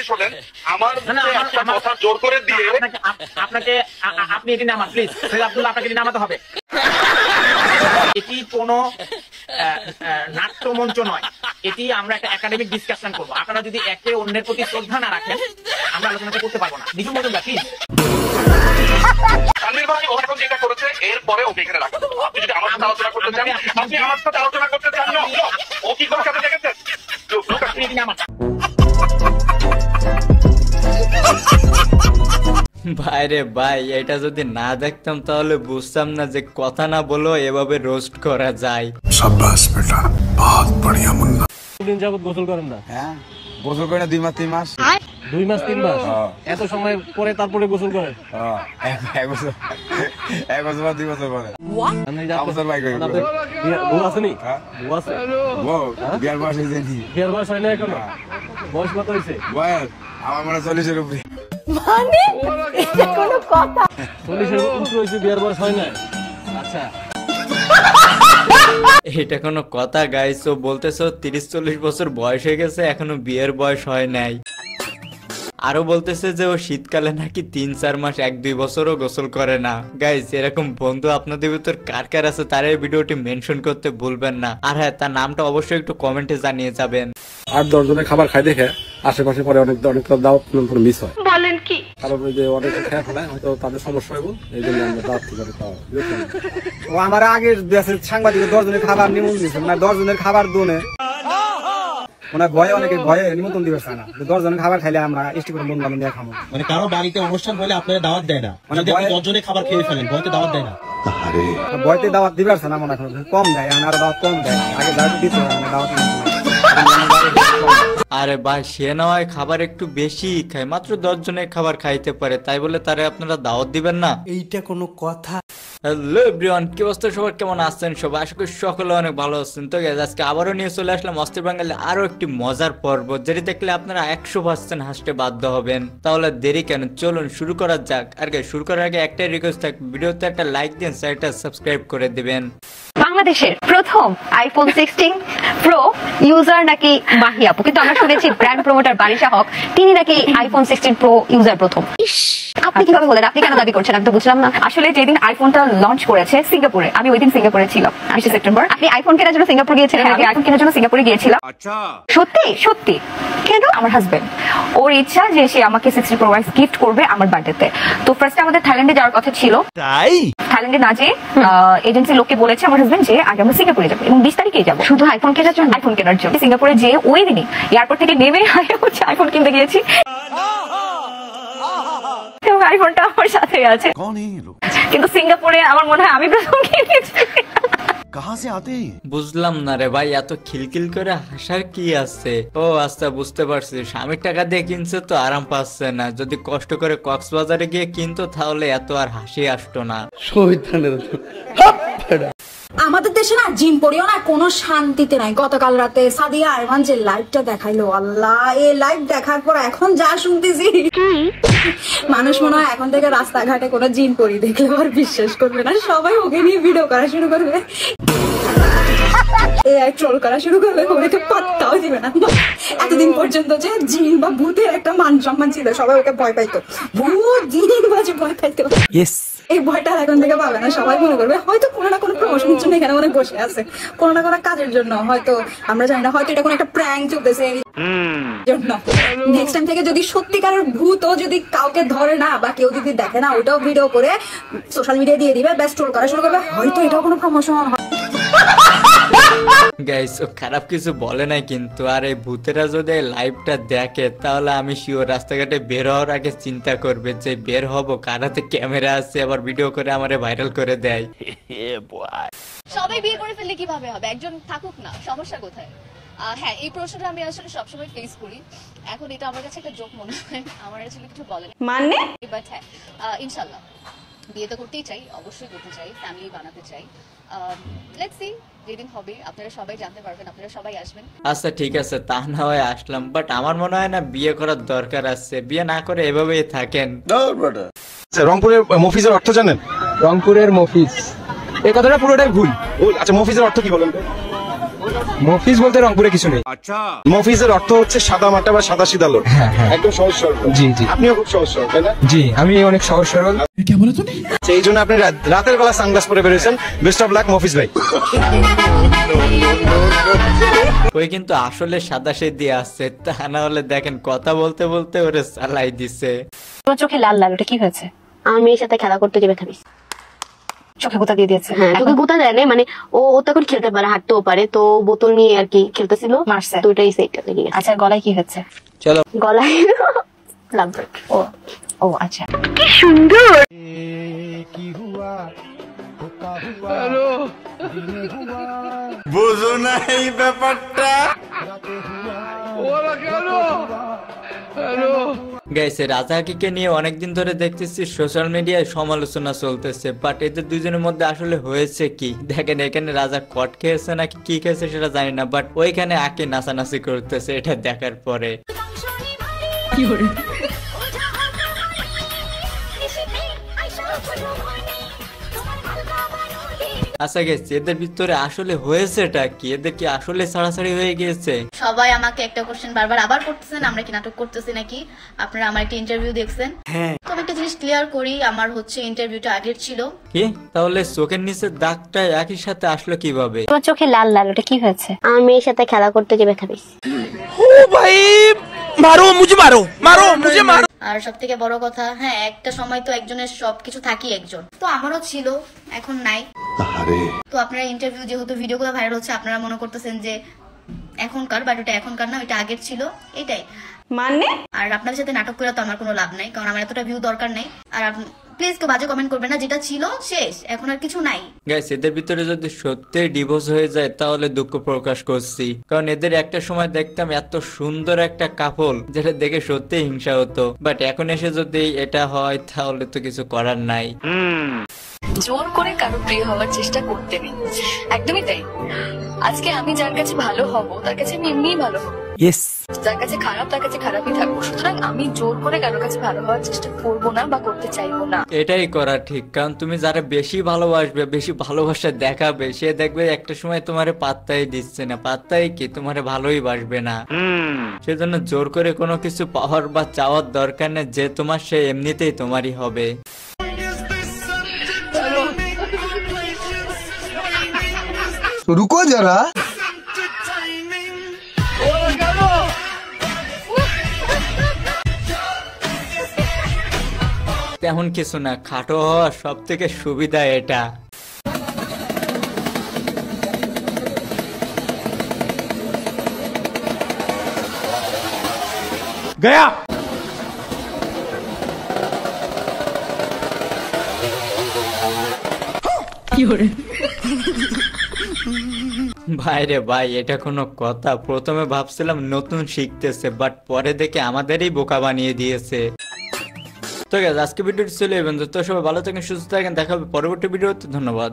আগে শোনেন, আমার কথা জোর করে দিয়ে আপনাকে আপনি এটি নামান প্লিজ, আব্দুল্লাহ আপনাকে নামাতে হবে। এটি কোনো নাট্যমঞ্চ নয়, এটি আমরা একটা একাডেমিক ডিসকাশন করবো। আপনারা যদি একে অন্যের প্রতি শ্রদ্ধা না রাখেন আমরা আলোচনাটা করতে পারবো না। নিঝুম মজুমদার প্লিজ। তানভীর ভাই ও এখন যেটা করেছে এরপরে ওকে এখানে রাখা। আপনি যদি আমার সাথে আলোচনা করতে চান, আপনি আমার সাথে আলোচনা করতে চান না, ও কি করে সাথে দেখেছেন? আপনি এটি নামান। ভাইরে ভাই, এটা যদি না দেখতাম তাহলে বুঝতাম না যে কথা না বলেও এভাবে রোস্ট করা যায়। শাবাশ বেটা, বহুত বড়িয়া মুন্না। দিন যাবত গোসল করেন না? হ্যাঁ, গোসল করে না 2 মাস 3 মাস। 2 মাস 3 মাস এত সময় পরে তারপরে গোসল করে? এক বছর 2 বছর পরে। বউ আছে নি? বউ আছে? বিয়ার বয়স হয়েছে নি? বিয়ার বয়স হয় না এখনো? বয়স কত হয়েছে? বয়স আমার মনে 40-এর উপরে। মানে এটা কোনো কথা? 40-এর উপরে হয়েছে, বিয়ার বয়স হয় না? আচ্ছা, এটা কোনো কথা গাইস? ও বলতেছো 30-40 বছর বয়স হয়ে গেছে, এখনো বিয়ের বয়স হয় নাই। আরো বলতেছে যে ও শীতকালে নাকি 3-4 মাস 1-2 বছরও গোসল করে না। গাইস, এরকম বন্ধু আপনাদের ভিতর কার কার আছে তারা এই ভিডিওটি মেনশন করতে ভুলবেন না। আর হ্যাঁ, তার নামটা অবশ্যই একটু কমেন্টে জানিয়ে যাবেন। 8-10 জনের খাবার খাই দেখে আশেপাশে পরে অনেক দাওয়াত মিস হয়। বলেন কি? কারণ ওই যে অনেক খেয়ে ফেলায়, হয়তো তাদের সমস্যা হইব, এই জন্য আমরা দাওয়াত থেকে পাওয়া। ও আমার আগের দেশের সাংবাদিক 10 জনের খাবার নিমন্ত্রণ দিয়েছে, মানে 10 জনের খাবার দোনে ওনার ভয়ে অনেকে ভয়ে নিমন্ত্রণ দিবে না। 10 জনের খাবার খাইলে আমরা ইষ্টি করে বন্ধু বান্ধব নিয়ে খাবো। মানে কারো বাড়িতে অনুষ্ঠান হলে আপনারা দাওয়াত দেয় না, মানে 10 জনের খাবার খেয়ে ফেলেন, ভয়তে দাওয়াত দেয় না। ভয়তে দাওয়াত দিবে না মনে এখন কম দেয়, আরো দাওয়াত কম দেয়। আগে দাওয়াত দিত, দাওয়াত আরে ভাই, সে না হয় খাবার একটু বেশি খায়, মাত্র 10 জনের খাবার খাইতে পারে, তাই বলে তারে আপনারা দাওয়াত দিবেন না? এইটা কোনো কথা? হ্যালো এভরিওয়ান, কি অবস্থা সবার, কেমন আছেন সবাই? আশা করি সকলে অনেক ভালো আছেন। তো গাইস, আজকে আবারও নিয়ে চলে আসলাম অস্থির বাঙালি আরো একটি মজার পর্ব, যেটি দেখলে আপনারা 100% হাসতে বাধ্য হবেন। তাহলে দেরি কেন, চলুন শুরু করা যাক। আর গাইস, শুরু করার আগে একটাই রিকোয়েস্ট থাকবে, ভিডিওতে একটা লাইক দিন, চ্যানেলটা সাবস্ক্রাইব করে দিবেন। বাংলাদেশের প্রথম আইফোন 16 প্রো ইউজার নাকি মাহি আপু, কিন্তু আমরা শুনেছি ব্র্যান্ড প্রমোটার বারিশা হক তিনি নাকি আইফোন 16 প্রো ইউজার প্রথম। আপনি কিভাবে বলেন? আপনি কেন দাবি করছেন? আমি তো বুঝলাম না। আসলে যেদিন আইফোনটা লঞ্চ করেছে সিঙ্গাপুরে, আমি ওই দিন সিঙ্গাপুরে ছিলাম 28 সেপ্টেম্বর। আপনি আইফোন কেনার জন্য সিঙ্গাপুর গিয়েছিলেন নাকি? আইফোন কেনার জন্য সিঙ্গাপুরে গিয়েছিলাম। আচ্ছা, সত্যি সত্যি? কেন? আমার হাজবেন্ড ওর ইচ্ছা যে সে আমাকে 60 প্রো ম্যাক্স গিফট করবে আমার বার্থডেতে। তো ফার্স্টে আমাদের থাইল্যান্ডে যাওয়ার কথা ছিল, তাই থাইল্যান্ডে না যেয়ে এজেন্সি লোককে বলেছে আমার হাজবেন্ড যে আগে আমরা সিঙ্গাপুরে যাবো এবং 20 তারিখে যাবো শুধু আইফোন কেনার জন্য। আইফোন কেনার জন্য সিঙ্গাপুরে যেয়ে ওই দিনই এয়ারপোর্ট থেকে নেমে হচ্ছে আইফোন কিনতে গিয়েছি। আইফোনটা আমার সাথে আছে, কিন্তু সিঙ্গাপুরে আমার মনে হয় আমি প্রথম কিনেছি। বুঝলাম না রে ভাই, এত খিলখিল করে হাসার কি আছে? ও আচ্ছা, বুঝতে পারছি, স্বামীর টাকা দিয়ে কিনছে তো আরাম পাচ্ছে না। যদি কষ্ট করে কক্সবাজারে গিয়ে কিনতো তাহলে এত আর হাসি আসতো না। আমাদের দেশে না জিম পড়িও না কোনো শান্তিতে নাই। গতকাল রাতে সাদিয়া আরমান যে লাইভটা দেখাইলো, আল্লাহ, এই লাইভ দেখার পর এখন যা শুনতেছি, মানুষ মনে হয় এখন থেকে রাস্তাঘাটে কোনো জিম পড়ি দেখলে আর বিশ্বাস করবে না, সবাই ওকে নিয়ে ভিডিও করা শুরু করবে, এআই ট্রোল করা শুরু করবে, ওকে পাত্তাও দিবে না। এতদিন পর্যন্ত যে জিন বা ভূতের একটা মান সম্মান ছিল, সবাই ওকে ভয় পাইতো, ভূত জিন বাজে ভয় পাইতো। এই ভয়টা এখন থেকে পাবে না, সবাই মনে করবে হয়তো কোনো না কোনো প্রমোশনের জন্য এখানে মনে বসে আছে, কোনো না কোনো কাজের জন্য, হয়তো আমরা জানি না, হয়তো এটা কোনো একটা প্র্যাঙ্ক চলতেছে জন্য। নেক্সট টাইম থেকে যদি সত্যিকারের ভূতও যদি কাউকে ধরে না বা কেউ যদি দেখে না, ওটাও ভিডিও করে সোশ্যাল মিডিয়া দিয়ে দিবে, ব্যাস ট্রোল করা শুরু করবে, হয়তো এটাও কোনো প্রমোশন হয়। গাইস, ও খারাপ কিছু বলে নাই কিন্তু। আর এই ভূতেরা যদি লাইভটা দেখে তাহলে আমি শিওর রাস্তাঘাটে বের হওয়ার আগে চিন্তা করবে যে বের হব, কারাতে ক্যামেরা আছে, আবার ভিডিও করে আমারে ভাইরাল করে দেয়। সবাই বিয়ে করে ফেললে কিভাবে হবে? একজন থাকুক না, সমস্যা কোথায়? হ্যাঁ, এই প্রশ্নটা আমি আসলে সবসময় ফেস করি। এখন এটা আমার কাছে একটা জোক মনে হয়, আমার আসলে কিছু বলে না মানে, বাট হ্যাঁ, ইনশাল্লাহ বিয়ে তো করতেই চাই, অবশ্যই করতে চাই, ফ্যামিলি বানাতে চাই। লেটস সি, যেদিন হবে আপনারা সবাই জানতে পারবেন, আপনারা সবাই আসবেন। আচ্ছা ঠিক আছে, তা না হয় আসলাম, বাট আমার মনে হয় না বিয়ে করার দরকার আছে। বিয়ে না করে এভাবেই থাকেন। রংপুরের মফিজের অর্থ জানেন? রংপুরের মফিজ, এই কথাটা পুরোটাই ভুল। আচ্ছা, মফিজের অর্থ কি বলেন? মফিজ বলতে রংপুরে কিছু নেই। আচ্ছা, মফিজের অর্থ হচ্ছে সাদা মাটা বা সাদা সিধা লোক। একদম সহজ সরল। জি জি, আপনিও খুব সহজ সরল, তাই না? জি, আমি অনেক সহজ সরল। কে বলে তুমি? সেই জন্য আপনি রাতের বেলা সানগ্লাস পরে বেরিয়েছেন। বেস্ট অফ লাক মফিজ ভাই। ওই কিন্তু আসলে সাদা সিধি আছে, তা না হলে দেখেন কথা বলতে বলতে ওরে চালাই দিছে। তোমার চোখে লাল লাল, ওটা কি হয়েছে? আমার মেয়ের সাথে খেলা করতে যাবে ভাবিস। চোখে গোতা দিয়ে দিয়েছে? হ্যাঁ, চোখে গোতা দেয় না, মানে ও তখন খেলতে পারে, হাঁটতেও পারে, তো বোতল নিয়ে আর কি খেলতেছিল, মারছে, তো ওটাই সেইটা লেগে গেছে। আচ্ছা, গলায় কি হচ্ছে? চলো, গলায় লাভবার্ড। ও ও আচ্ছা, কি সুন্দর। বুঝো না এই ব্যাপারটা। গাইছে রাজাকিকে নিয়ে অনেকদিন ধরে দেখতেছি সোশ্যাল মিডিয়ায় সমালোচনা চলতেছে, বাট এদের দুজনের মধ্যে আসলে হয়েছে কি? দেখেন এখানে রাজা কট খেয়েছে নাকি কি খেয়েছে সেটা জানি না, বাট ওইখানে আকে নাচানাচি করতেছে, এটা দেখার পরে কি করে আচ্ছা গেছে এদের ভিতরে আসলে হয়েছেটা কি? এদের কি আসলে ছাড়াছাড়ি হয়ে গিয়েছে? সবাই আমাকে একটা কোশ্চেন বারবার আবার করতেছেন, আমরা কি নাটক করতেছি নাকি? আপনারা আমার একটা ইন্টারভিউ দেখছেন। হ্যাঁ, তো আমি একটা জিনিস ক্লিয়ার করি, আমার হচ্ছে ইন্টারভিউটা আগের ছিল। কি তাহলে চোখের নিচে দাগটা একই সাথে আসলো কিভাবে? তোমার চোখে লাল লাল, ওটা কি হয়েছে? আমার মেয়ের সাথে খেলা করতে যাবে ভাবিস। ও ভাই, মারো মুঝে, মারো মারো মুঝে, মারো। আর সব থেকে বড় কথা, হ্যাঁ একটা সময় তো একজনের সবকিছু থাকি একজন, তো আমারও ছিল, এখন নাই। তো আপনারা ইন্টারভিউ যেহেতু ভিডিওগুলো ভাইরাল হচ্ছে, আপনারা মনে করতেছেন যে এখনকার, বাট ওটা এখনকার না, ওটা আগের ছিল, এটাই মানে। আর আপনাদের সাথে নাটক করে তো আমার কোনো লাভ নাই, কারণ আমার এতটা ভিউ দরকার নাই। আর প্লিজ কেউ বাজে কমেন্ট করবেন না, যেটা ছিল শেষ, এখন আর কিছু নাই। গাইস এদের ভিতরে যদি সত্যি ডিভোর্স হয়ে যায় তাহলে দুঃখ প্রকাশ করছি, কারণ এদের একটা সময় দেখতাম এত সুন্দর একটা কাপল, যেটা দেখে সত্যি হিংসা হতো, বাট এখন এসে যদি এটা হয় তাহলে তো কিছু করার নাই। জোর করে কারো প্রিয় হওয়ার চেষ্টা করতে নেই, একদমই তাই। আজকে আমি যার কাছে ভালো হব তার কাছে আমি এমনিই ভালো হব, যার কাছে খারাপ তার কাছে খারাপই থাকবো। সুতরাং আমি জোর করে কারো কাছে ভালো হওয়ার চেষ্টা করবো না বা করতে চাইবো না। এটাই করা ঠিক, কারণ তুমি যারা বেশি ভালোবাসবে, বেশি ভালোবাসা দেখাবে, সে দেখবে একটা সময় তোমারে পাত্তাই দিচ্ছে না, পাত্তাই কি তোমারে ভালোই বাসবে না। সেজন্য জোর করে কোনো কিছু পাওয়ার বা চাওয়ার দরকার নেই, যে তোমার সে এমনিতেই তোমারই হবে। रुको जरा। তেমন কিছু না, খাটো হওয়ার সব থেকে সুবিধা এটা। গয়া কি করে ভাই রে ভাই, এটা কোনো কথা? প্রথমে ভাবছিলাম নতুন শিখতেছে, বাট পরে দেখে আমাদেরই বোকা বানিয়ে দিয়েছে। তো গাইস আজকে ভিডিওটি ছিল এই পর্যন্ত। তো সবাই ভালো থাকেন, সুস্থ থাকেন, দেখা হবে পরবর্তী ভিডিওতে। ধন্যবাদ।